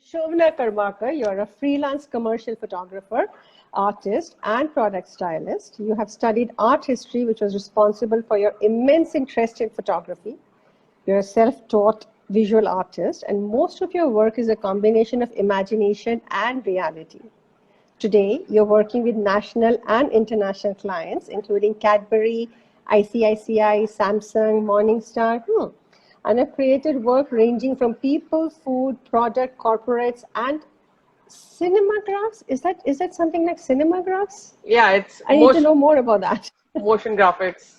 Shovona Karmakar. You're a freelance commercial photographer, artist, and product stylist. You have studied art history, which was responsible for your immense interest in photography. You're a self-taught visual artist, and most of your work is a combination of imagination and reality. Today, you're working with national and international clients, including Cadbury, ICICI, Samsung, Morningstar, and have created work ranging from people, food, product, corporates, and cinemagraphs. Is that something like cinemagraphs? Yeah, it's. I need to know more about that. Motion graphics.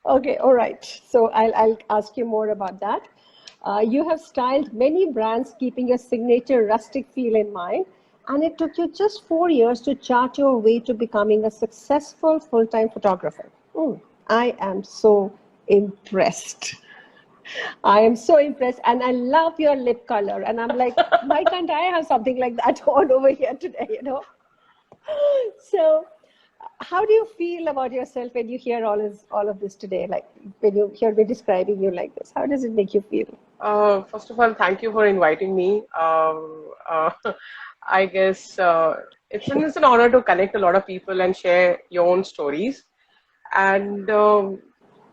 Okay, all right. So I'll ask you more about that. You have styled many brands, keeping your signature rustic feel in mind. And it took you just 4 years to chart your way to becoming a successful full-time photographer. I am so impressed. I am so impressed. And I love your lip color. And I'm like, why can't I have something like that on over here today, you know? So how do you feel about yourself when you hear all of this today? Like when you hear me describing you like this, how does it make you feel? First of all, thank you for inviting me. I guess it's an honor to connect a lot of people and share your own stories. And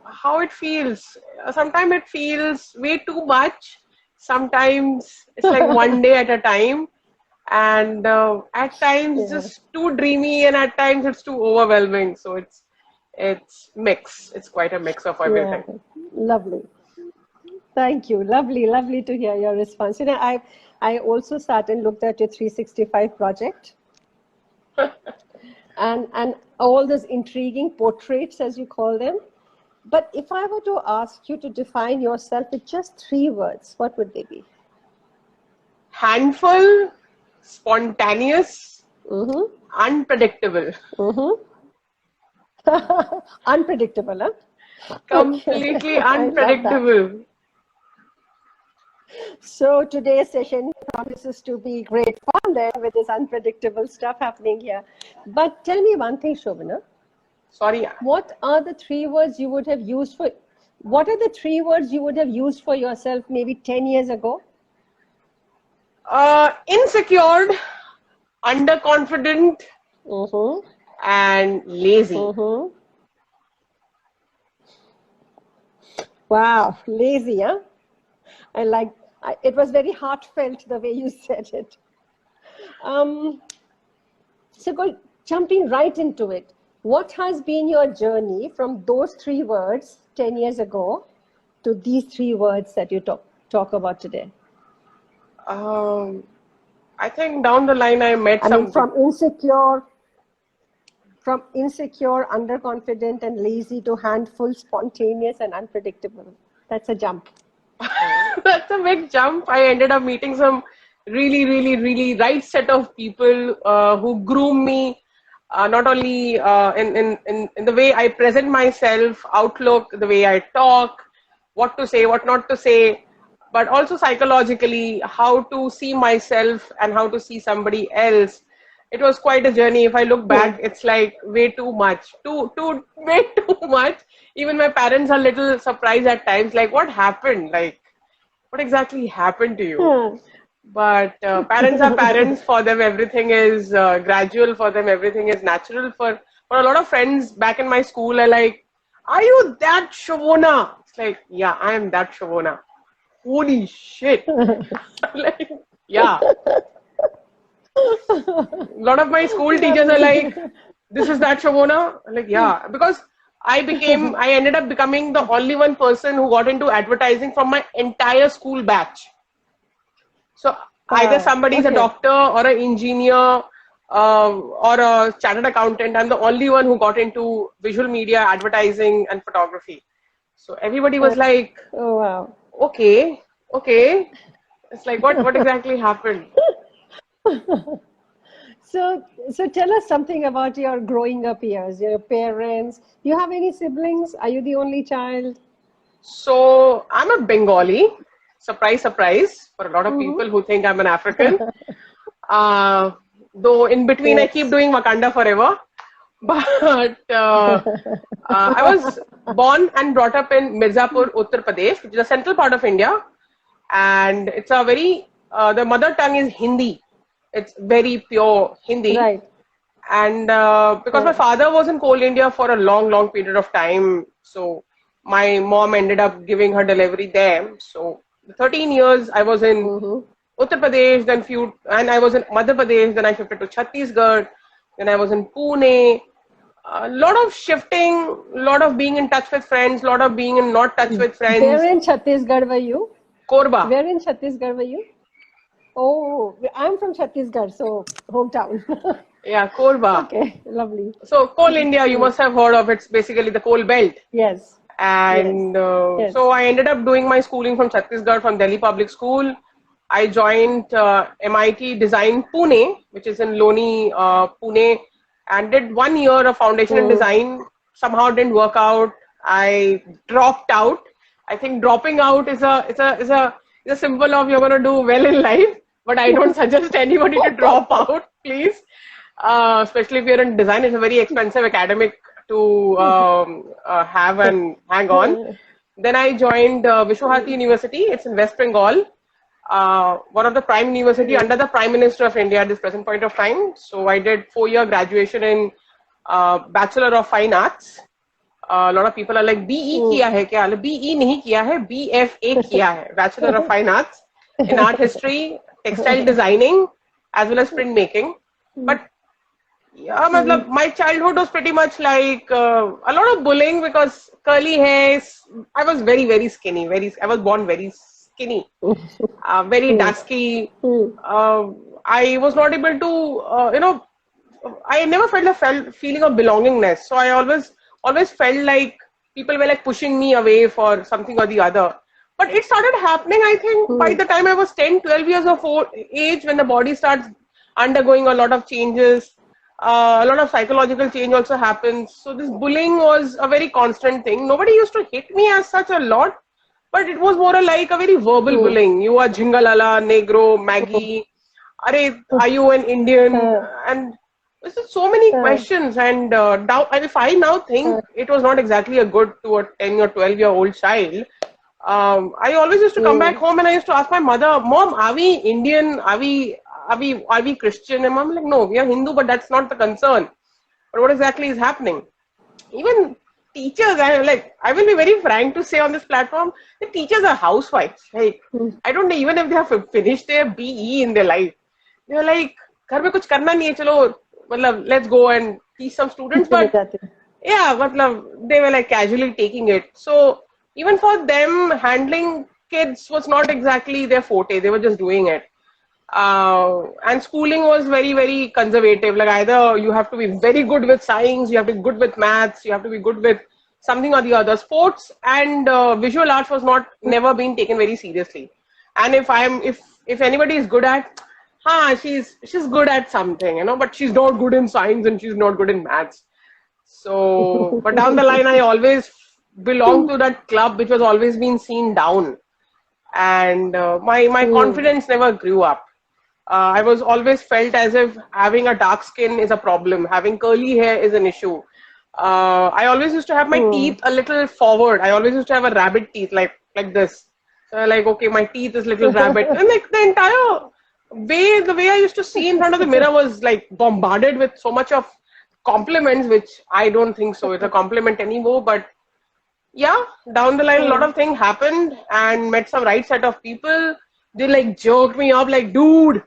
how it feels. Sometimes it feels way too much. Sometimes it's like one day at a time. And at times just too dreamy, and at times it's too overwhelming. So it's mix. It's quite a mix of everything. Yeah. Lovely. Thank you. Lovely to hear your response. You know, I also sat and looked at your 365 project and all those intriguing portraits, as you call them. But if I were to ask you to define yourself with just 3 words, what would they be? Handful, spontaneous, unpredictable. Unpredictable, huh? Completely unpredictable. So today's session promises to be great fun then with this unpredictable stuff happening here. But tell me one thing, Shovona. Sorry. What are the 3 words you would have used for? What are the 3 words you would have used for yourself maybe 10 years ago? Insecure, underconfident, and lazy. Wow, lazy, huh? It was very heartfelt the way you said it. So jumping right into it, what has been your journey from those 3 words 10 years ago to these 3 words that you talk about today? I think down the line I met from insecure, underconfident, and lazy to handful, spontaneous, and unpredictable. That's a jump. That's a big jump. I ended up meeting some really right set of people who groom me, not only in the way I present myself, outlook, the way I talk, what to say, what not to say, but also psychologically, how to see myself and how to see somebody else. It was quite a journey. If I look back, it's like way too much, way too much. Even my parents are a little surprised at times, like what happened? Like what exactly happened to you? But parents are parents. For them, everything is gradual. For them, everything is natural. For a lot of friends back in my school are like, are you that Shovona? It's like, yeah, I am that Shovona. Holy shit. Like, yeah. A lot of my school teachers are like, this is that Shovona? Like, yeah. Because I ended up becoming the only one person who got into advertising from my entire school batch. So either somebody is a doctor or an engineer or a chartered accountant. I'm the only one who got into visual media, advertising, and photography. So everybody was like, oh wow. Okay. It's like, what exactly happened? So tell us something about your growing up years, your parents. Do you have any siblings? Are you the only child? So I'm a Bengali. Surprise, surprise, for a lot of people who think I'm an African. Though in between I keep doing Wakanda forever. But I was born and brought up in Mirzapur, Uttar Pradesh, which is a central part of India. And it's a very the mother tongue is Hindi. It's very pure Hindi. Right. And because my father was in coal India for a long period of time, so my mom ended up giving her delivery there. So 13 years I was in Uttar Pradesh, and I was in Madhya Pradesh, then I shifted to Chhattisgarh, then I was in Pune. A lot of shifting, a lot of being in touch with friends, a lot of being in not touch with friends. Where in Chhattisgarh were you? Korba. Where in Chhattisgarh were you? Oh, I'm from Chhattisgarh, so hometown. Yeah, Korba. Okay, lovely. So Coal India, you must have heard of it. It's basically the coal belt. Yes. And Yes. so I ended up doing my schooling from Chhattisgarh, from Delhi Public School. I joined MIT Design Pune, which is in Loni, Pune, and did 1 year of foundation in design. Somehow didn't work out. I dropped out. I think dropping out is a symbol of you're going to do well in life. But I don't suggest anybody to drop out, please. Especially if you're in design, it's a very expensive academic to have and hang on. Then I joined Visva Bharati University. It's in West Bengal. One of the prime university under the Prime Minister of India at this present point of time. So I did 4-year graduation in Bachelor of Fine Arts. A lot of people are like, BE kiya hai kya? BE nahi kiya hai, BFA kiya hai. Bachelor of Fine Arts in Art History, Textile Designing, as well as printmaking. But yeah, my childhood was pretty much like a lot of bullying because curly hair. I was very skinny. I was born very skinny, very dusky. I was not able to, I never felt a feeling of belongingness. So I always felt like people were like pushing me away for something or the other. But it started happening, I think, by the time I was 10, 12 years of age, when the body starts undergoing a lot of changes. A lot of psychological change also happens. So this bullying was a very constant thing. Nobody used to hit me as such a lot, but it was more like a very verbal bullying. You are Jhingalala, Negro, Maggie. Are you an Indian? And there's just so many questions. And if I now think it was not exactly a good to a 10 or 12-year-old child, I always used to come back home and I used to ask my mother, Mom, are we Indian? Are we Christian? And Mom like, no, we are Hindu, but that's not the concern. But what exactly is happening? Even teachers, I will be very frank to say on this platform, the teachers are housewives. Like, I don't know, even if they have finished their BE in their life, they're like, घर में कुछ करना नहीं है, चलो, मतलब, let's go and teach some students. But yeah, मतलब, they were like casually taking it. So even for them, handling kids was not exactly their forte. They were just doing it. And schooling was very conservative. Like either you have to be very good with science, you have to be good with maths, you have to be good with something or the other. Sports and visual arts was never been taken very seriously. And if anybody is good at, she's good at something, but she's not good in science and she's not good in maths. So, but down the line, I always belonged to that club which was always being seen down, and my confidence never grew up. I was always felt as if having a dark skin is a problem, having curly hair is an issue. I always used to have my teeth a little forward. I always used to have a rabbit teeth like this. So like, okay, my teeth is little rabbit, and like the entire the way I used to see in front of the mirror was like bombarded with so much of compliments, which I don't think so it's a compliment anymore. But yeah, down the line, a lot of things happened and met some right set of people. They like jerked me up like, dude,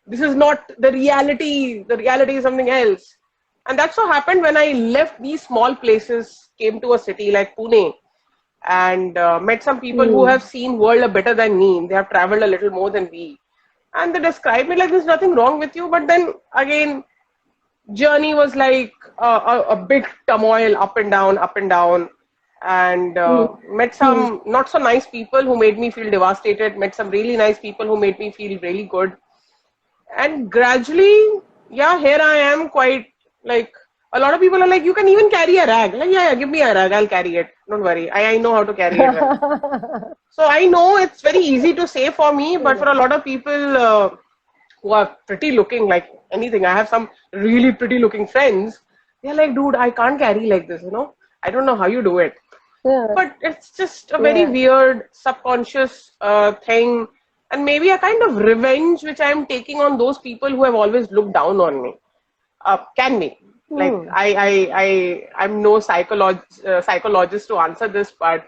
this is not the reality. The reality is something else. And that's what happened when I left these small places, came to a city like Pune, and met some people who have seen world better than me. They have traveled a little more than me. And they described me like there's nothing wrong with you. But then again, journey was like a big turmoil, up and down. And met some not so nice people who made me feel devastated, met some really nice people who made me feel really good. And gradually, yeah, here I am, quite like, a lot of people are like, you can even carry a rag. Like, yeah, give me a rag, I'll carry it. Don't worry, I know how to carry it well. So I know it's very easy to say for me, but for a lot of people who are pretty looking like anything, I have some really pretty looking friends, they're like, dude, I can't carry like this, I don't know how you do it. Yeah. But it's just a very weird subconscious thing. and maybe a kind of revenge which I'm taking on those people who have always looked down on me. Can be. Like I'm no psychologist to answer this, but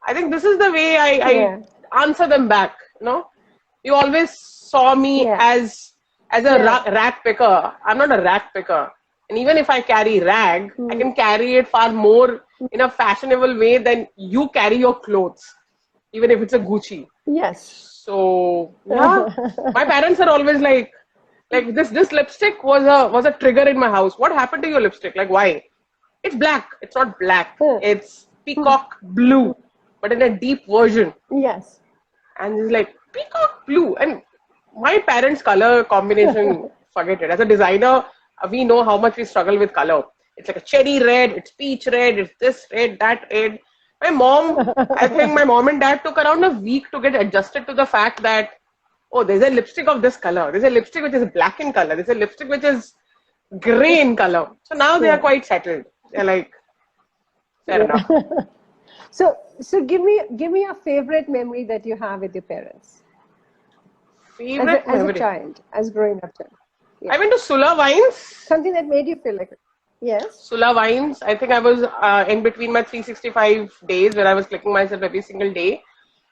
I think this is the way I answer them back. You know, you always saw me as a rag picker. I'm not a rag picker, and even if I carry rag, I can carry it far more in a fashionable way than you carry your clothes, even if it's a Gucci. Yes. So yeah, my parents are always like this lipstick was a trigger in my house. What happened to your lipstick? Like, why? It's black. It's not black. It's peacock blue, but in a deep version. Yes. And it's like peacock blue. And my parents' color combination, forget it. As a designer, we know how much we struggle with color. It's like a cherry red, it's peach red, it's this red, that red. I think my mom and dad took around a week to get adjusted to the fact that, oh, there's a lipstick of this color. There's a lipstick which is black in color. There's a lipstick which is gray in color. So now they are quite settled. They're like, fair enough. So give me a favorite memory that you have with your parents. Favorite as memory? A child, as growing up child. I went to Sula Wines. Something that made you feel like it. Yes. Sula Wines. I think I was in between my 365 days where I was clicking myself every single day.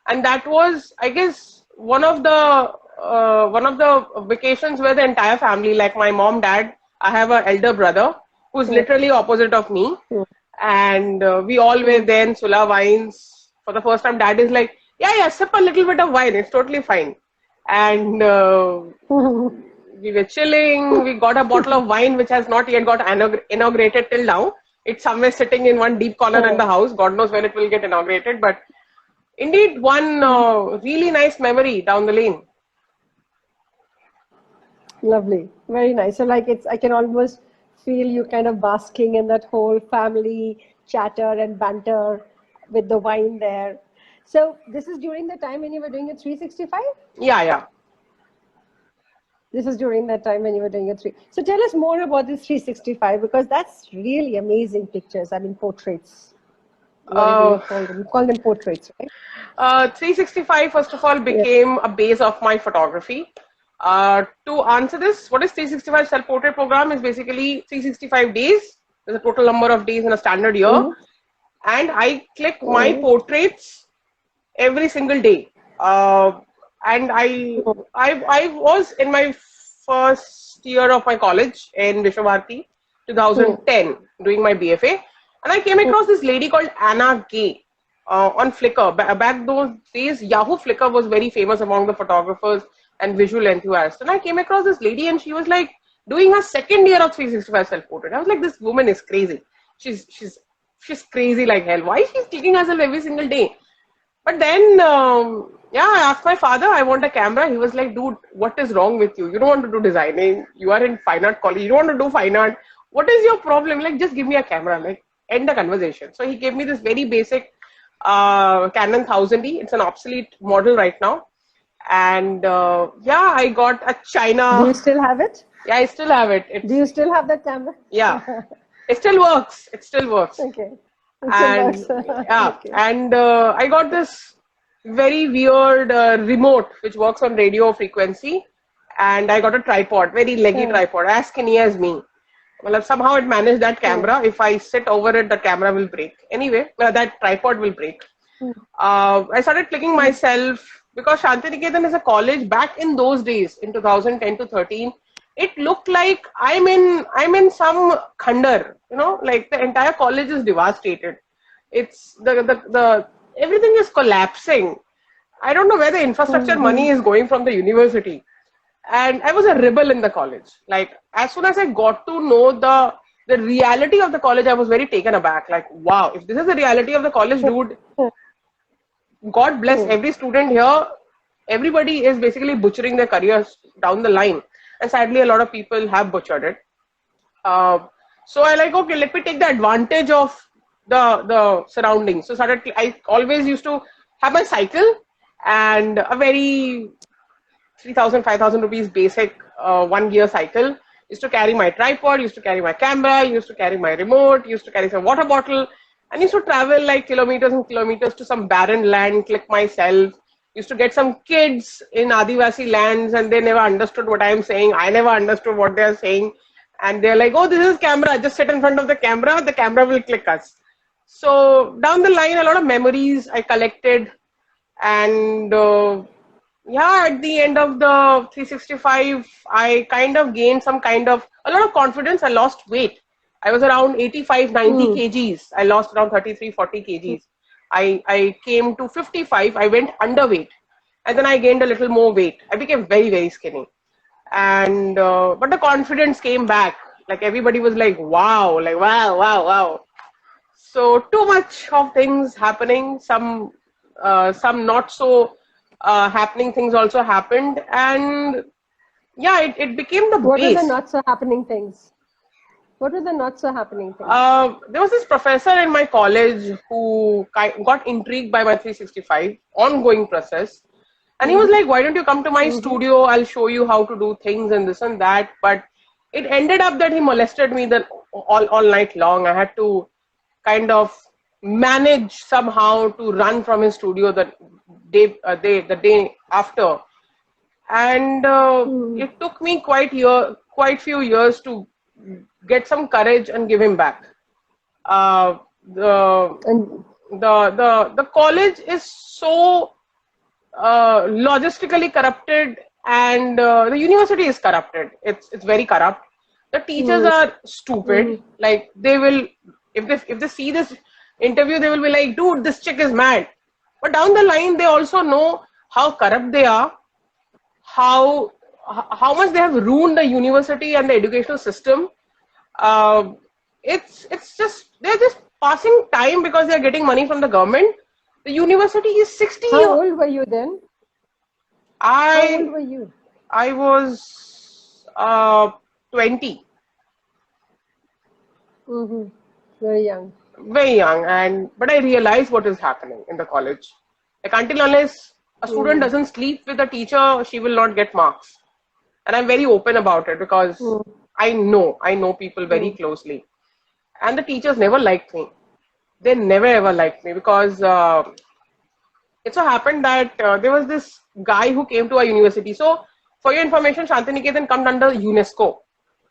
And that was, I guess, one of the vacations where the entire family, like my mom, dad, I have an elder brother who's literally opposite of me. And we all were there in Sula Wines. For the first time, dad is like, yeah, sip a little bit of wine. It's totally fine. And we were chilling. We got a bottle of wine which has not yet got inaugurated till now. It's somewhere sitting in one deep corner in the house. God knows when it will get inaugurated. But indeed, one really nice memory down the lane. Lovely. Very nice. So like I can almost feel you kind of basking in that whole family chatter and banter with the wine there. So this is during the time when you were doing your 365? Yeah. This is during that time when you were doing your So tell us more about this 365, because that's really amazing pictures. I mean, portraits. What do you call them portraits, right? 365, first of all, became a base of my photography. To answer this, what is 365 self-portrait program is basically 365 days. There's a total number of days in a standard year. And I click my portraits every single day. And I was in my first year of my college in Visva Bharati, 2010, doing my BFA. And I came across this lady called Anna Gay on Flickr. Back those days, Yahoo Flickr was very famous among the photographers and visual enthusiasts. And I came across this lady and she was like doing her second year of 365 self-portrait. I was like, this woman is crazy. She's crazy like hell. Why she's clicking herself every single day? But then, I asked my father, I want a camera. He was like, dude, what is wrong with you? You don't want to do designing. You are in fine art college. You don't want to do fine art. What is your problem? Like, just give me a camera. Like, end the conversation. So he gave me this very basic Canon 1000D. It's an obsolete model right now. And I got a China. Do you still have it? Yeah, I still have it. Do you still have that camera? Yeah, it still works. Okay. And I got this very weird remote which works on radio frequency, and I got a tripod, very leggy tripod, as skinny as me. Well, somehow it managed that camera. If I sit over it, the camera will break. Anyway, that tripod will break. I started clicking myself because Shantiniketan is a college. Back in those days, in 2010 to 13, it looked like I'm in some khandar. You know, like the entire college is devastated. It's the everything is collapsing. I don't know where the infrastructure money is going from the university. And I was a rebel in the college. Like, as soon as I got to know the reality of the college, I was very taken aback. Like, wow, if this is the reality of the college, dude, God bless every student here. Everybody is basically butchering their careers down the line. And sadly, a lot of people have butchered it. So I like, okay, let me take the advantage of the surroundings. So I always used to have my cycle and a very 3,000, 5,000 rupees basic 1 gear cycle. Used to carry my tripod, used to carry my camera, used to carry my remote, used to carry some water bottle, and used to travel like kilometers and kilometers to some barren land, click myself, Used to get some kids in Adivasi lands and they never understood what I'm saying. I never understood what they're saying. And they're like, oh, this is camera. Just sit in front of the camera will click us. So down the line, a lot of memories I collected. And yeah, at the end of the 365, I kind of gained a lot of confidence. I lost weight. I was around 85, 90 kgs. I lost around 33, 40 kgs. I came to 55. I went underweight. And then I gained a little more weight. I became very, very skinny. And, but the confidence came back. Like everybody was like, wow, wow. So too much of things happening. Some not so happening things also happened. And yeah, it became the base. What are the not so happening things? What were the not so happening things? There was this professor in my college who got intrigued by my 365 ongoing process. And he was like, why don't you come to my studio? I'll show you how to do things and this and that. But it ended up that he molested me all night long. I had to kind of manage somehow to run from his studio the day after. And it took me quite few years to get some courage and give him back. The college is so logistically corrupted, and the university is corrupted. It's very corrupt. The teachers are stupid. Like they will, if they see this interview, they will be like, dude, this chick is mad. But down the line, they also know how corrupt they are, how much they have ruined the university and the educational system. It's just, they're just passing time because they're getting money from the government. The university is 60 years. How old were you then? How old were you? I was 20. Very young. Very young, but I realized what is happening in the college. Like until unless a student doesn't sleep with a teacher, she will not get marks. And I'm very open about it because I know people very closely. And the teachers never liked me. They never ever liked me because it so happened that there was this guy who came to our university. So for your information, Shantiniketan comes under UNESCO.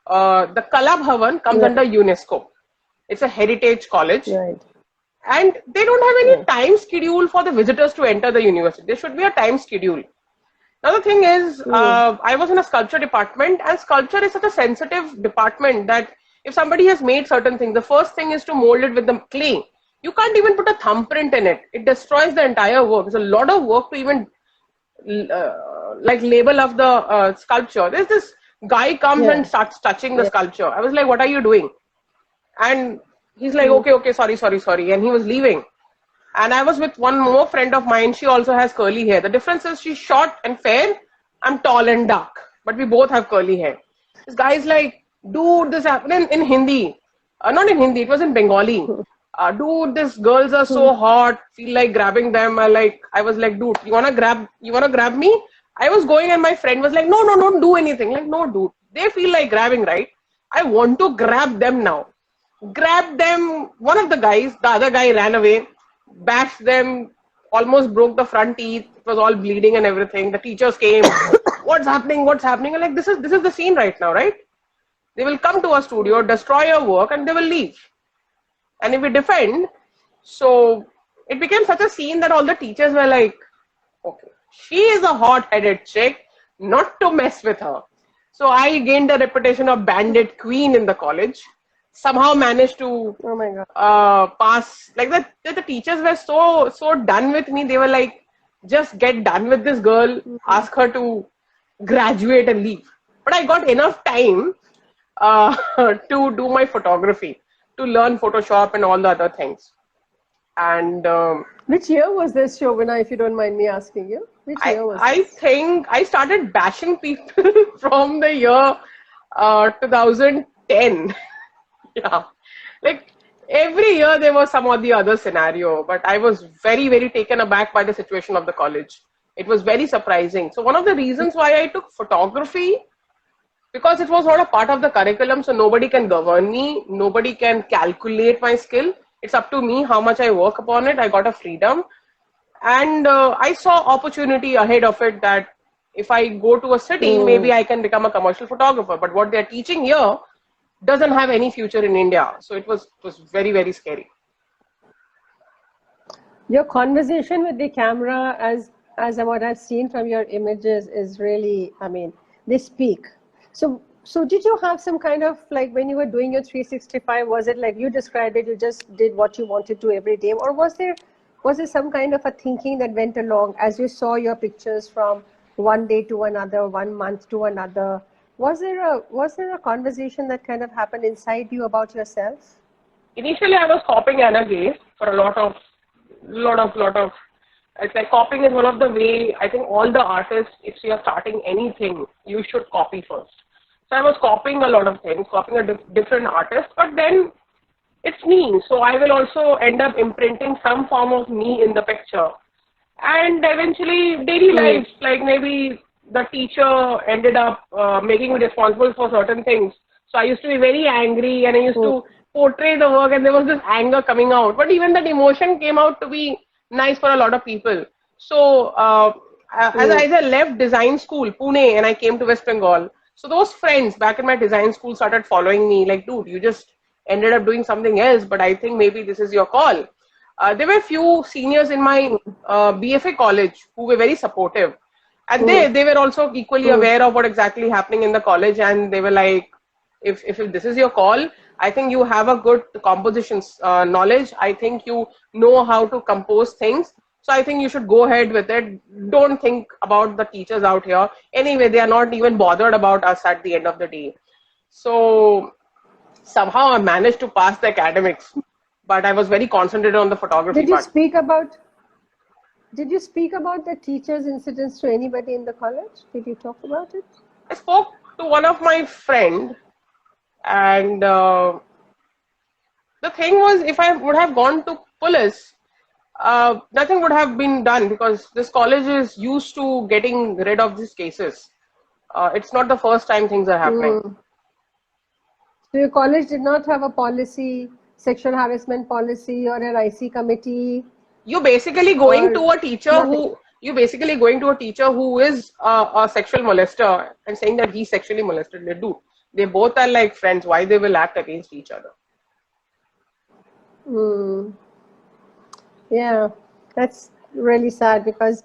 The Kala Bhavana comes under UNESCO. It's a heritage college. Right. And they don't have any time schedule for the visitors to enter the university. There should be a time schedule. Now the thing is, I was in a sculpture department, and sculpture is such a sensitive department that if somebody has made certain things, the first thing is to mold it with the clay. You can't even put a thumbprint in it. It destroys the entire work. It's a lot of work to even like label of the sculpture. There's this guy comes and starts touching the sculpture. I was like, what are you doing? And he's like, okay, sorry. And he was leaving. And I was with one more friend of mine. She also has curly hair. The difference is she's short and fair. I'm tall and dark. But we both have curly hair. This guy's like, dude, this happened in Hindi. Not in Hindi, it was in Bengali. Dude, these girls are so hot. Feel like grabbing them. I was like, dude, you wanna grab me? I was going and my friend was like, no, don't do anything. Like, no, dude. They feel like grabbing, right? I want to grab them now. Grabbed them. One of the guys, the other guy ran away, bashed them, almost broke the front teeth. It was all bleeding and everything. The teachers came. What's happening? I'm like, this is the scene right now, right? They will come to our studio, destroy our work, and they will leave. And if we defend, so it became such a scene that all the teachers were like, okay, she is a hot-headed chick, not to mess with her. So I gained a reputation of bandit queen in the college. Somehow managed to pass. Like the teachers were so done with me. They were like, just get done with this girl. Ask her to graduate and leave. But I got enough time to do my photography, to learn Photoshop and all the other things. And which year was this, Shovona, if you don't mind me asking you? Which year was I think I started bashing people from the year 2010. Yeah, like every year there was some or the other scenario, but I was very, very taken aback by the situation of the college. It was very surprising. So one of the reasons why I took photography, because it was not a part of the curriculum, so nobody can govern me, nobody can calculate my skill. It's up to me how much I work upon it. I got a freedom. And I saw opportunity ahead of it that if I go to a city, maybe I can become a commercial photographer. But what they're teaching here doesn't have any future in India. So it was very, very scary. Your conversation with the camera, as what I've seen from your images, is really, I mean, they speak. So did you have some kind of, like, when you were doing your 365, was it like you described it, you just did what you wanted to every day, or was there some kind of a thinking that went along as you saw your pictures from one day to another, 1 month to another? Was there a conversation that kind of happened inside you about yourself? Initially, I was copying Anna Gay for a lot of. It's like copying is one of the way, I think all the artists, if you're starting anything, you should copy first. So I was copying a lot of things, copying a different artist, but then it's me. So I will also end up imprinting some form of me in the picture. And eventually daily life, like maybe the teacher ended up making me responsible for certain things. So I used to be very angry and I used to portray the work and there was this anger coming out. But even that emotion came out to be nice for a lot of people. So as I left design school, Pune, and I came to West Bengal, so those friends back in my design school started following me like, dude, you just ended up doing something else, but I think maybe this is your call. There were a few seniors in my BFA college who were very supportive. And they were also equally aware of what exactly happening in the college. And they were like, if this is your call, I think you have a good composition knowledge. I think you know how to compose things. So I think you should go ahead with it. Don't think about the teachers out here. Anyway, they are not even bothered about us at the end of the day. So somehow I managed to pass the academics, but I was very concentrated on the photography part. Did you speak about the teachers' incidents to anybody in the college? Did you talk about it? I spoke to one of my friends, and the thing was, if I would have gone to police, nothing would have been done because this college is used to getting rid of these cases. It's not the first time things are happening. So your college did not have a policy, sexual harassment policy, or an IC committee? You're basically going to a teacher who is a sexual molester and saying that he sexually molested the dude. They both are like friends. Why they will act against each other? Yeah, that's really sad because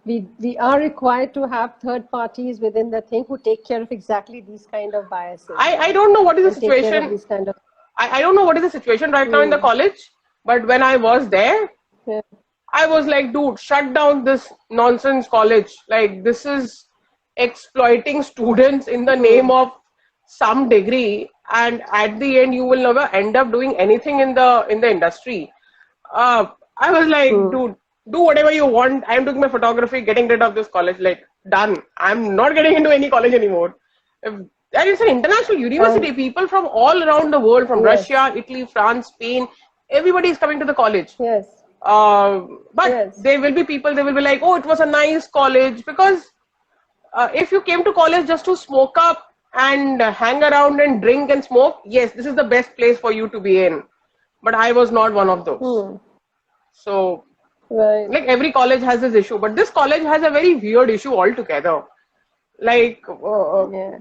we are required to have third parties within the thing who take care of exactly these kind of biases. I don't know what is the situation. I don't know what is the situation right now in the college, but when I was there, I was like, dude, shut down this nonsense college. Like, this is exploiting students in the name of some degree, and at the end you will never end up doing anything in the industry. I was like, dude, do whatever you want. I'm doing my photography, getting rid of this college, like, done. I'm not getting into any college anymore. And it's an international university. People from all around the world, from Russia, Italy, France, Spain, everybody is coming to the college. But there will be people, they will be like, oh, it was a nice college. Because if you came to college just to smoke up and hang around and drink and smoke, yes, this is the best place for you to be in. But I was not one of those. So, like, every college has this issue. But this college has a very weird issue altogether. Like,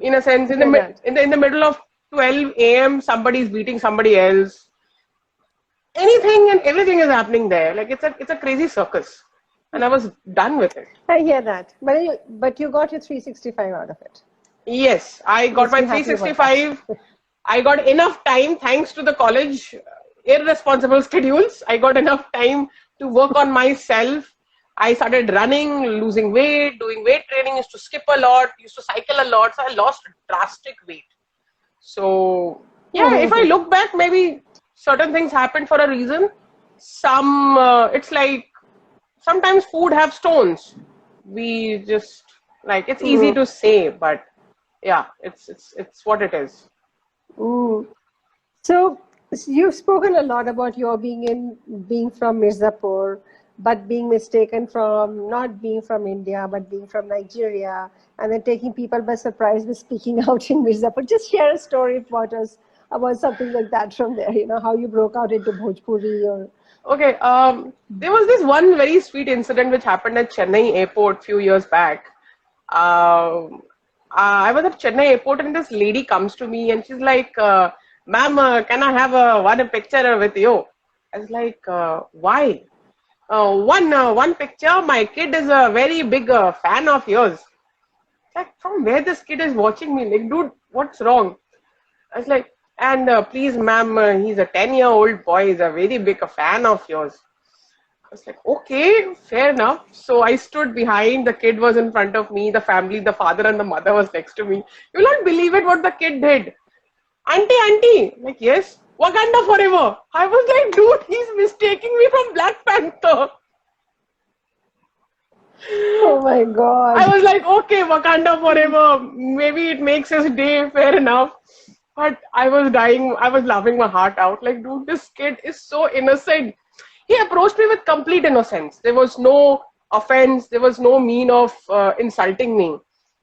in a sense, in the middle of 12 a.m., somebody is beating somebody else. Anything and everything is happening there. Like, it's a crazy circus. And I was done with it. I hear that. But you got your 365 out of it. Yes, I got my 365. I got enough time, thanks to the college irresponsible schedules. I got enough time to work on myself. I started running, losing weight, doing weight training, used to skip a lot, used to cycle a lot. So I lost drastic weight. So, yeah, if I look back, maybe certain things happened for a reason. It's like, sometimes food have stones. We just, like, it's easy to say, but yeah, it's what it is. So you've spoken a lot about your being from Mirzapur, but being mistaken from not being from India, but being from Nigeria, and then taking people by surprise with speaking out in Mirzapur. Just share a story about something like that from there. You know, how you broke out into Bhojpuri, or Okay, there was this one very sweet incident which happened at Chennai airport few years back. I was at Chennai airport and this lady comes to me and she's like, ma'am, can I have one picture with you? I was like, why? One picture, my kid is a very big fan of yours. Like, from where this kid is watching me? Like, dude, what's wrong? I was like, and please, ma'am, he's a 10-year-old boy. He's a very big fan of yours. I was like, okay, fair enough. So I stood behind. The kid was in front of me. The family, the father and the mother was next to me. You'll not believe it what the kid did. Auntie. Like, yes, Wakanda forever. I was like, dude, he's mistaking me from Black Panther. Oh my God. I was like, okay, Wakanda forever. Maybe it makes his day, fair enough. But I was dying. I was laughing my heart out. Like, dude, this kid is so innocent. He approached me with complete innocence. There was no offense. There was no mean of insulting me.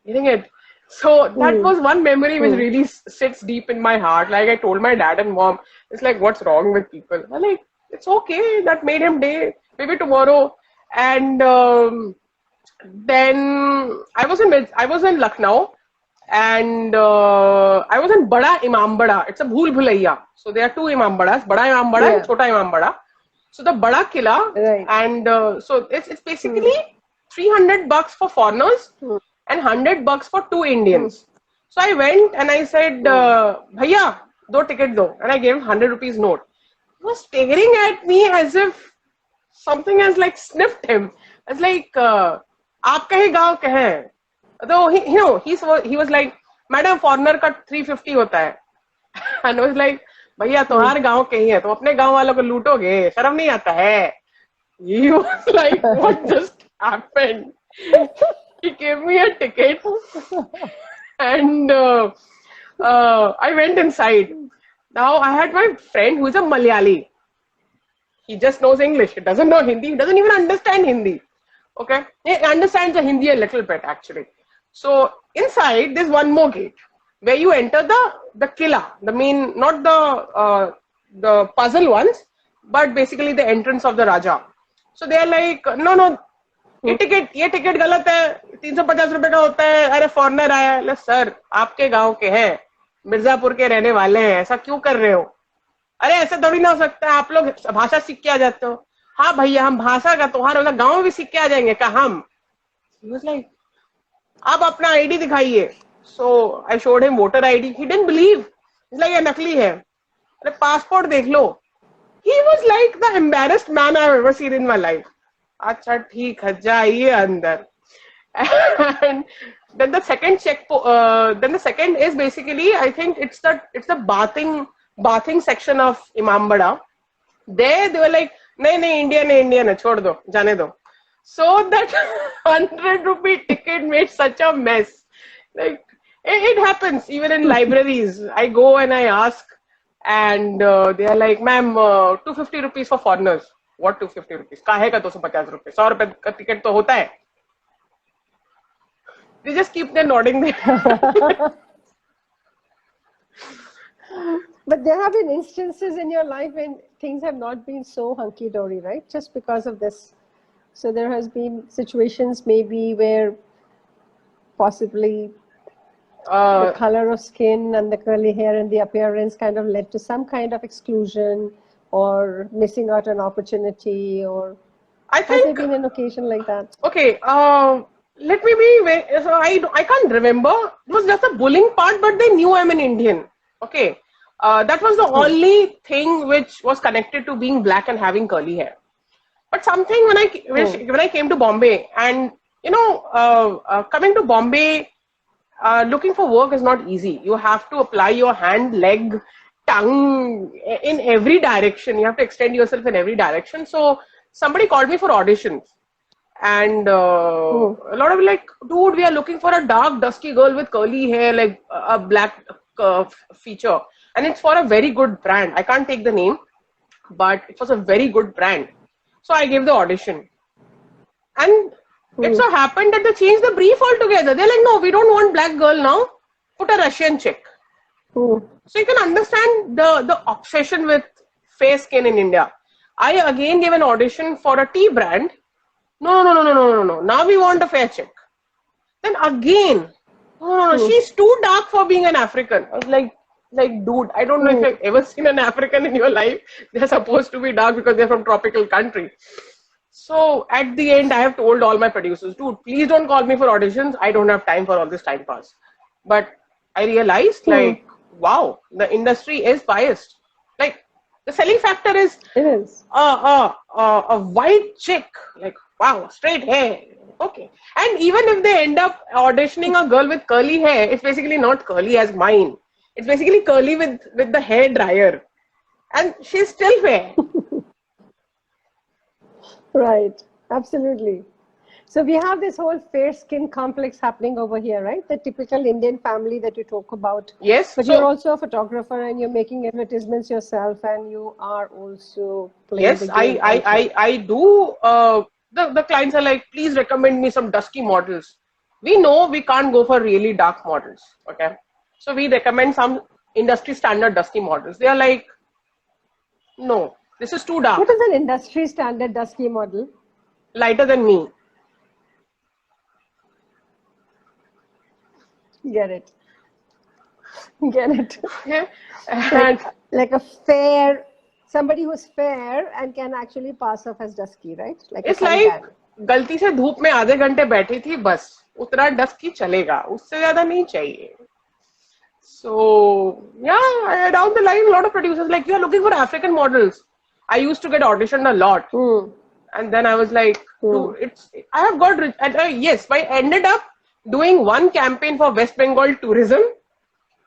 Getting it? So that was one memory which really sits deep in my heart. Like, I told my dad and mom, it's like, what's wrong with people? I'm like, it's okay. That made him day. Maybe tomorrow. And then I was in Lucknow. And I was in Bada Imambada. It's a Bhool Bhulaiya. So there are two Imambadas, Bada Imambada and Chota Imambada. So the Bada Killa, and so it's basically $300 for foreigners and $100 for two Indians. So I went and I said, Bhaiya, do ticket do. And I gave him 100 rupees note. He was staring at me as if something has like sniffed him. It's like, aap kahe gaon ke hain? So he was like, Madam, foreigner ka 350 hota hai. And I was like, भैया तुम्हारे गांव के ही है, तुम अपने गांव वालों को लूटोगे, शर्म नहीं आता है? He was like, what just happened? He gave me a ticket and I went inside. Now I had my friend who is a Malayali. He just knows English. He doesn't know Hindi. He doesn't even understand Hindi. Okay, he understands the Hindi a little bit actually. So inside there's one more gate where you enter the killa, the main, not the puzzle ones, but basically the entrance of the Raja. So they are like, no, ये ticket गलत है, 350 रुपए का होता है, अरे foreigner आया, ले सर आपके गांव के हैं, मिर्जापुर के रहने वाले हैं, ऐसा क्यों कर रहे हो? अरे ऐसा थोड़ी ना हो सकता है, आप लोग भाषा सीख के आ जाते हो. हाँ भैया, हम भाषा का तुम्हारा गांव में भी सीख के आ जाएंगे क्या हम? He was like, आप अपना आईडी दिखाइए. So I showed him voter ID. He didn't believe. He's like, ये नकली है. अरे पासपोर्ट देख लो. He was like the embarrassed man I've ever seen in my life. अच्छा ठीक है, जाइए अंदर. And then the second then the second is basically, I think it's the bathing section of Imambada. There they were like, नहीं Indian है, छोड़ दो, जाने दो. So that 100 rupee ticket made such a mess. Like, it happens even in libraries. I go and I ask, and they are like, ma'am, 250 rupees for foreigners. What 250 rupees? काहे का 250 रुपए? 100 रुपए का टिकट तो होता है. They just keep their nodding there. But there have been instances in your life when things have not been so hunky-dory, right? Just because of this. So there has been situations maybe where possibly the color of skin and the curly hair and the appearance kind of led to some kind of exclusion or missing out an opportunity, or has there been an occasion like that? Okay, let me be very, so I can't remember. It was just a bullying part, but they knew I'm an Indian. Okay, that was the only thing which was connected to being black and having curly hair. But something when I came to Bombay, and coming to Bombay, looking for work is not easy. You have to apply your hand, leg, tongue in every direction. You have to extend yourself in every direction. So somebody called me for auditions, and a lot of like, dude, we are looking for a dark, dusky girl with curly hair, like a black feature, and it's for a very good brand. I can't take the name, but it was a very good brand. So I gave the audition, and it so happened that they changed the brief altogether. They're like, no, we don't want black girl now. Put a Russian chick. So you can understand the obsession with fair skin in India. I again gave an audition for a tea brand. No. Now we want a fair chick. Then again, no, she's too dark for being an African. I was like, dude, I don't know if you've ever seen an African in your life. They're supposed to be dark because they're from tropical country. So at the end, I have told all my producers, dude, please don't call me for auditions. I don't have time for all this time pass. But I realized, like, wow, the industry is biased. Like, the selling factor is It is. a white chick, like, wow, straight hair. Okay. And even if they end up auditioning a girl with curly hair, it's basically not curly as mine. It's basically curly with the hair dryer. And she's still fair. Right. Absolutely. So we have this whole fair skin complex happening over here, right? The typical Indian family that you talk about. Yes. But so, you're also a photographer and you're making advertisements yourself and you are also playing yes, the game. I do. The clients are like, please recommend me some dusky models. We know we can't go for really dark models. Okay. So we recommend some industry standard dusky models. They are like, no, this is too dark. What is an industry standard dusky model? Lighter than me. Get it. Get it. Okay. And Like a fair, somebody who's fair and can actually pass off as dusky, right? Like it's a like suntan. गलती से धूप में आधे घंटे बैठी थी बस उतना डस्की चलेगा उससे ज्यादा नहीं चाहिए. So yeah, down the line, a lot of producers like, you are looking for African models. I used to get auditioned a lot, and then I was like, dude, I have got yes, I ended up doing one campaign for West Bengal tourism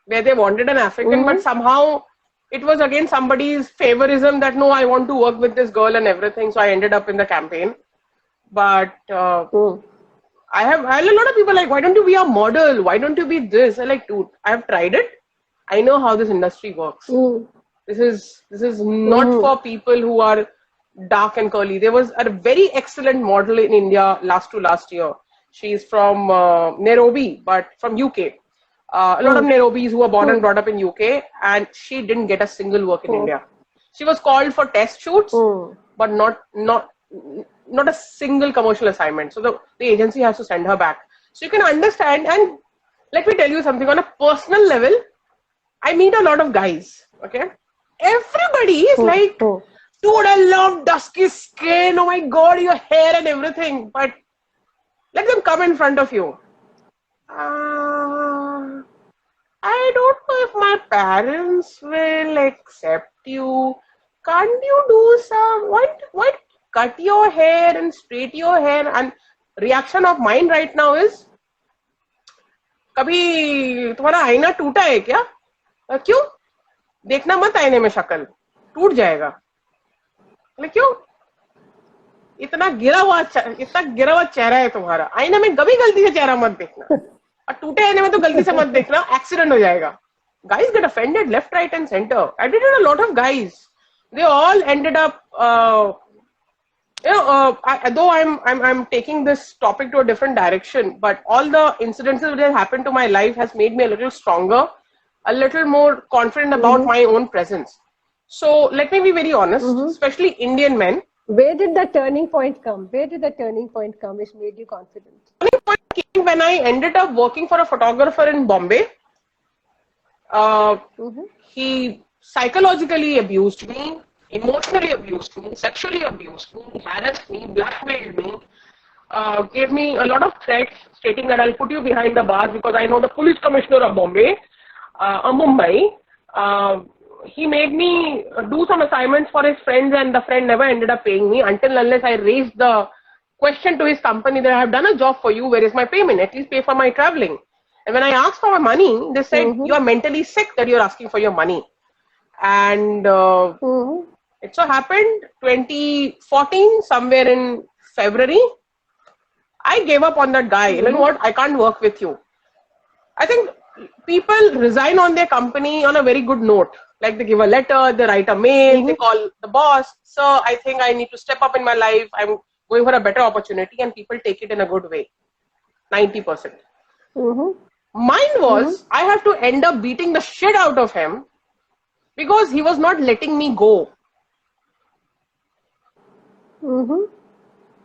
where they wanted an African, but somehow it was again somebody's favorism that no, I want to work with this girl and everything. So I ended up in the campaign. But I had a lot of people like, why don't you be a model? Why don't you be this? I'm like, dude, I have tried it. I know how this industry works. This is not for people who are dark and curly. There was a very excellent model in India last year. She's from Nairobi, but from UK. A lot of Nairobis who were born and brought up in UK, and she didn't get a single work in India. She was called for test shoots, but not a single commercial assignment. So the agency has to send her back. So you can understand. And let me tell you something on a personal level. I meet a lot of guys. Okay, everybody is like, dude, I love dusky skin. Oh my God, your hair and everything. But let them come in front of you. I don't know if my parents will accept you. Can't you do some, what cut your hair and straight your hair? And reaction of mine right now is, कभी तुम्हारा आईना टूटा है क्या? क्यों? देखना मत आईने में शक्ल, टूट जाएगा. क्यों? इतना गिरा हुआ चेहरा है तुम्हारा, आईने में कभी गलती से चेहरा मत देखना, और टूटे आईने में तो गलती से मत देखना, एक्सीडेंट हो जाएगा. Guys get offended left, right and center. I did it a lot of guys. They all ended up, though I'm taking this topic to a different direction, but all the incidences that have happened to my life has made me a little stronger, a little more confident about my own presence. So let me be very honest, especially Indian men. Where did the turning point come? Where did the turning point come which made you confident? The turning point came when I ended up working for a photographer in Bombay. He psychologically abused me, emotionally abused me, sexually abused me, harassed me, blackmailed me, gave me a lot of threats stating that I'll put you behind the bars because I know the police commissioner of Bombay, Mumbai. He made me do some assignments for his friends, and the friend never ended up paying me until unless I raised the question to his company that I have done a job for you, where is my payment? At least pay for my traveling. And when I asked for my money, they said, you are mentally sick that you're asking for your money. And it so happened 2014, somewhere in February, I gave up on that guy. You know what? I can't work with you. I think people resign on their company on a very good note. Like they give a letter, they write a mail, they call the boss. So I think I need to step up in my life. I'm going for a better opportunity, and people take it in a good way. 90%. Mine was, I have to end up beating the shit out of him because he was not letting me go. Mm-hmm.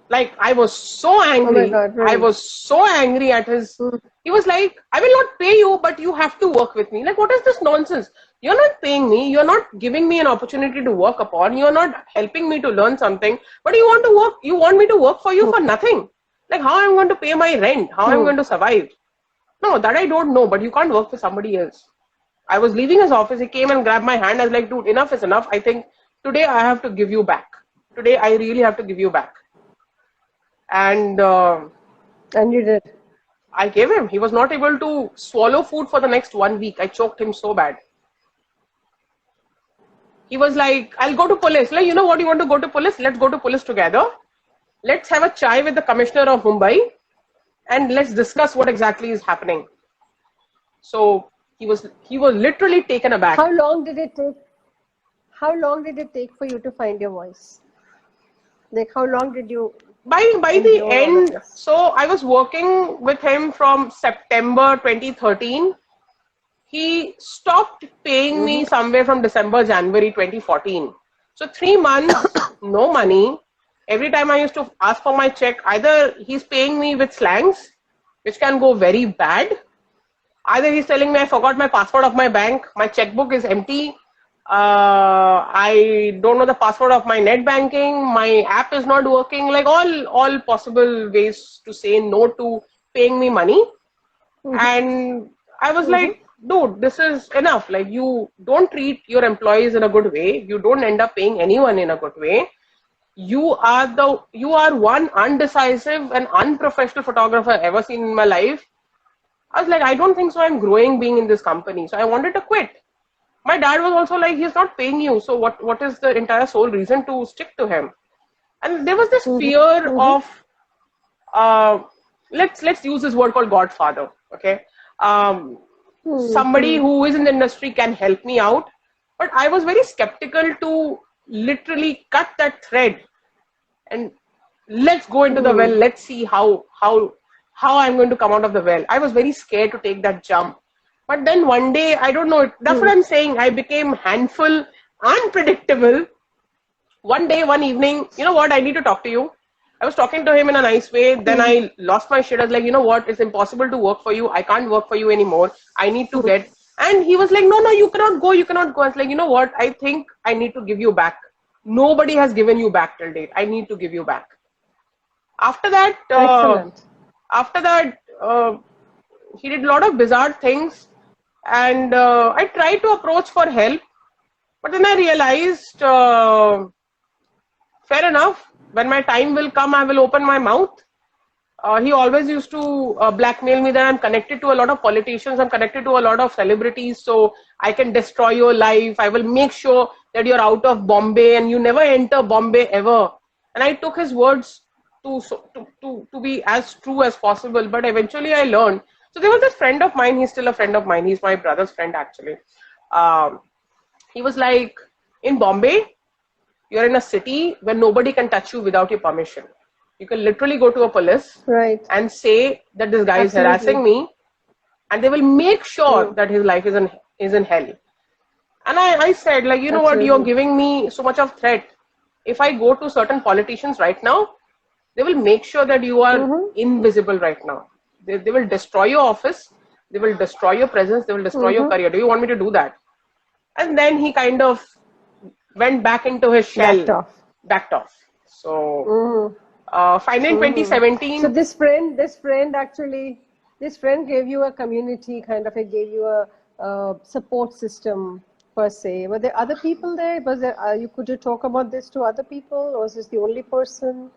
Like, I was so angry. Oh my God, really? I was so angry at his. He was like, I will not pay you, but you have to work with me. Like, what is this nonsense? You're not paying me. You're not giving me an opportunity to work upon. You're not helping me to learn something. But you want to work. You want me to work for you for nothing. Like, how I'm going to pay my rent? How I'm going to survive? No, that I don't know. But you can't work for somebody else. I was leaving his office. He came and grabbed my hand. I was like, dude, enough is enough. I think today I have to give you back. Today I really have to give you back. And you did. I gave him. He was not able to swallow food for the next 1 week. I choked him so bad. He was like, I'll go to police. Like, you know what, you want to go to police? Let's go to police together. Let's have a chai with the commissioner of Mumbai and let's discuss what exactly is happening. So he was literally taken aback. How long did it take? How long did it take for you to find your voice? Like, how long did you? By the end, so I was working with him from September 2013. He stopped paying me somewhere from December, January 2014. So 3 months, no money. Every time I used to ask for my check, either he's paying me with slangs, which can go very bad. Either he's telling me I forgot my password of my bank, my checkbook is empty. I don't know the password of my net banking, my app is not working, like all possible ways to say no to paying me money. And I was like, dude, this is enough. Like, you don't treat your employees in a good way. You don't end up paying anyone in a good way. You are one undecisive and unprofessional photographer I've ever seen in my life. I was like, I don't think so. I'm growing being in this company. So I wanted to quit. My dad was also like, he's not paying you. So what is the entire sole reason to stick to him? And there was this fear of, let's use this word called Godfather. Okay. Somebody who is in the industry can help me out. But I was very skeptical to literally cut that thread and let's go into the well. Let's see how I'm going to come out of the well. I was very scared to take that jump. But then one day, I don't know, that's what I'm saying. I became handful, unpredictable. One day, one evening, you know what, I need to talk to you. I was talking to him in a nice way. Then I lost my shit. I was like, you know what, it's impossible to work for you. I can't work for you anymore. I need to get. And he was like, no, you cannot go. You cannot go. I was like, you know what, I think I need to give you back. Nobody has given you back till date. I need to give you back. After that, he did a lot of bizarre things. And I tried to approach for help, but then I realized, fair enough, when my time will come, I will open my mouth. He always used to blackmail me that I'm connected to a lot of politicians, I'm connected to a lot of celebrities, so I can destroy your life. I will make sure that you're out of Bombay and you never enter Bombay ever. And I took his words to be as true as possible, but eventually I learned. So there was this friend of mine, he's still a friend of mine, he's my brother's friend actually. He was like, in Bombay, you're in a city where nobody can touch you without your permission. You can literally go to a police and say that this guy is harassing me, and they will make sure that his life is in hell. And I said, like, you know what, you're giving me so much of threat. If I go to certain politicians right now, they will make sure that you are invisible right now. They will destroy your office, they will destroy your presence, they will destroy your career. Do you want me to do that? And then he kind of went back into his shell, backed off. So finally in 2017. So this friend gave you a community, kind of, it gave you a support system per se. Were there other people there? Could you talk about this to other people, or was this the only person?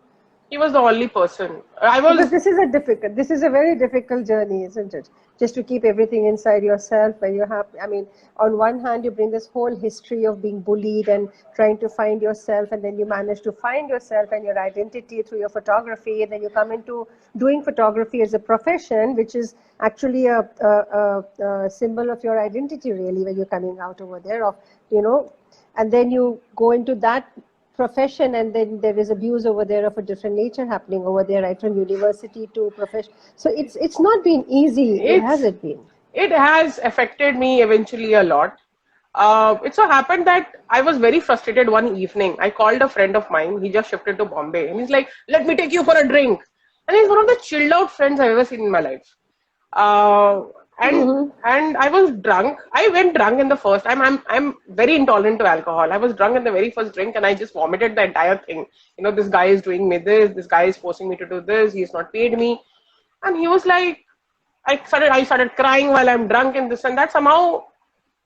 He was the only person. Because this is a very difficult journey, isn't it? Just to keep everything inside yourself, when you have, I mean, on one hand, you bring this whole history of being bullied and trying to find yourself, and then you manage to find yourself and your identity through your photography, and then you come into doing photography as a profession, which is actually a symbol of your identity, really, when you're coming out over there, and then you go into that profession, and then there is abuse over there of a different nature happening over there, right from university to profession. So it's not been easy, has it been? It has affected me eventually a lot. It so happened that I was very frustrated one evening. I called a friend of mine. He just shifted to Bombay, and he's like, "Let me take you for a drink." And he's one of the chilled out friends I've ever seen in my life. Uh, and Mm-hmm. and I was drunk. I went drunk in the first time. I'm very intolerant to alcohol. I was drunk in the very first drink, and I just vomited the entire thing. You know, this guy is doing me this. This guy is forcing me to do this. He's not paid me. And he was like, I started crying while I'm drunk and this and that. Somehow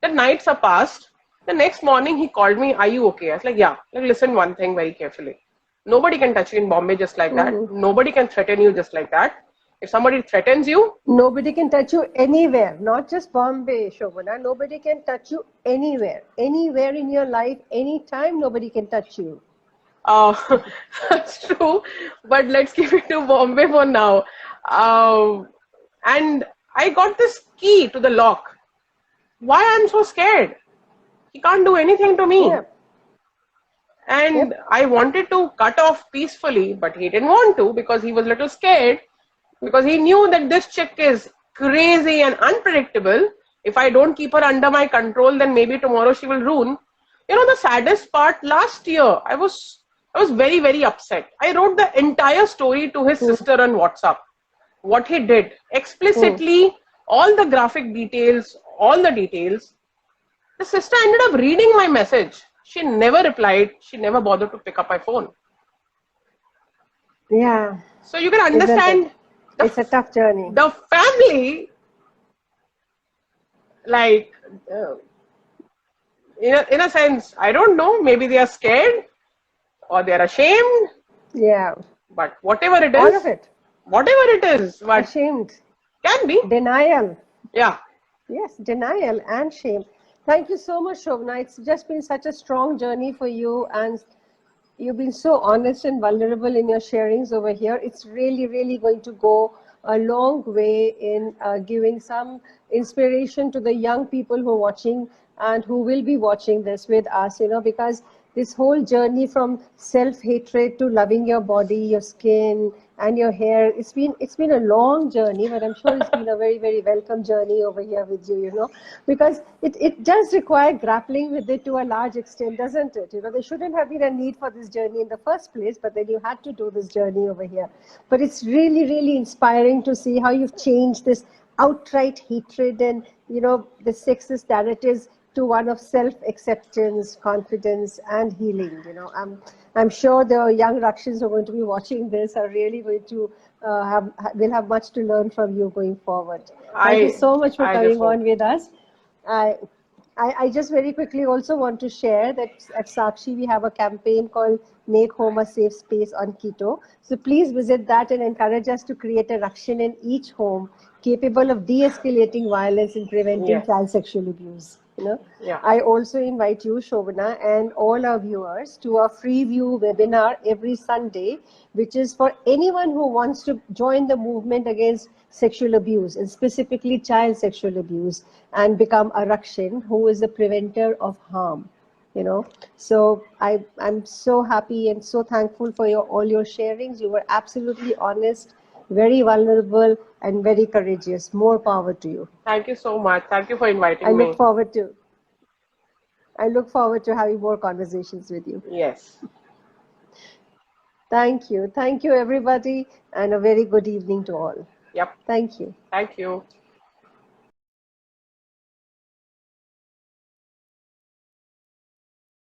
the nights are past. The next morning he called me, "Are you okay?" I was like, "Yeah." Like, listen one thing very carefully. Nobody can touch you in Bombay just like that. Mm-hmm. Nobody can threaten you just like that. If somebody threatens you, Nobody can touch you anywhere, not just Bombay, Shovana. Nobody can touch you anywhere. Anywhere in your life, anytime, nobody can touch you. uh, that's true. But let's keep it to Bombay for now. And I got this key to the lock. Why I'm so scared? He can't do anything to me. Yeah. And Yep. I wanted to cut off peacefully, but he didn't want to because he was a little scared because he knew that this chick is crazy and unpredictable. If I don't keep her under my control, then maybe tomorrow she will ruin. You know, the saddest part, last year, I was very, very upset. I wrote the entire story to his Mm-hmm. sister on WhatsApp. What he did explicitly, all the graphic details, all the details. The sister ended up reading my message. She never replied. She never bothered to pick up my phone. Yeah, So you can isn't it? understand the It's a tough journey. the family, like, uh, in a sense, I don't know. Maybe they are scared or they are ashamed. Yeah, But whatever it all of is, it. what Ashamed, can be, denial. yeah. Yes, denial and shame. Thank you so much, Shobna. It's just been such a strong journey for you, and you've been so honest and vulnerable in your sharings over here. It's really, really going to go a long way in giving some inspiration to the young people who are watching and who will be watching this with us, because this whole journey from self-hatred to loving your body, your skin, and your hair, it's been a long journey, but I'm sure it's been a very, very welcome journey over here with you, because it does require grappling with it to a large extent, doesn't it? There shouldn't have been a need for this journey in the first place, but then you had to do this journey over here. But it's really, really inspiring to see how you've changed this outright hatred and, the sexist narratives to one of self-acceptance, confidence, and healing. I'm sure the young Rakshins who are going to be watching this are really going to will have much to learn from you going forward. Thank you I so much for I just coming hope. on with us. I, I just very quickly also want to share that at Sakshi we have a campaign called Make Home a Safe Space on Keto. So please visit that and encourage us to create a Rakshin in each home capable of de-escalating violence and preventing Yes. child sexual abuse. Yeah. I also invite you, Shovana, and all our viewers to a free view webinar every Sunday, which is for anyone who wants to join the movement against sexual abuse, and specifically child sexual abuse, and become a Rakshin, who is a preventer of harm. So I'm so happy and so thankful for all your sharings. You were absolutely honest, very vulnerable, and very courageous. More power to you. Thank you so much. Thank you for I inviting look me. forward to I look forward to having more conversations with you. Yes. Thank you. Thank you, everybody, and a very good evening to all. Yep. Thank you. Thank you.